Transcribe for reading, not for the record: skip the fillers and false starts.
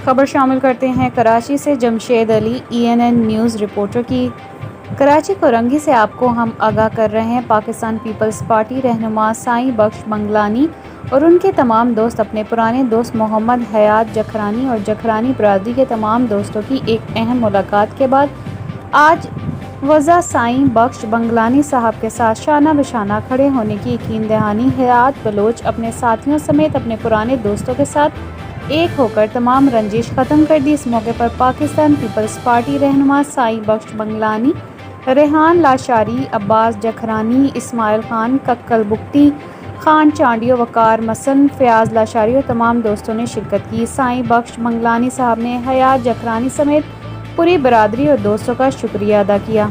خبر شامل کرتے ہیں کراچی سے جمشید علی ENN نیوز رپورٹر کی۔ کراچی کورنگی سے آپ کو ہم آگاہ کر رہے ہیں۔ پاکستان پیپلز پارٹی رہنما سائیں بخش بنگلانی اور ان کے تمام دوست اپنے پرانے دوست محمد حیات جکھرانی اور جکھرانی برادری کے تمام دوستوں کی ایک اہم ملاقات کے بعد آج وضع سائیں بخش بنگلانی صاحب کے ساتھ شانہ بشانہ کھڑے ہونے کی یقین دہانی۔ حیات بلوچ اپنے ساتھیوں سمیت اپنے پرانے دوستوں کے ساتھ ایک ہو کر تمام رنجش ختم کر دی۔ اس موقع پر پاکستان پیپلز پارٹی رہنما سائیں بخش بنگلانی، ریحان لاشاری، عباس جکھرانی، اسماعیل خان ککل بگٹی، خان چانڈیو، وقار مسن، فیاض لاشاری اور تمام دوستوں نے شرکت کی۔ سائیں بخش بنگلانی صاحب نے حیات جکھرانی سمیت پوری برادری اور دوستوں کا شکریہ ادا کیا۔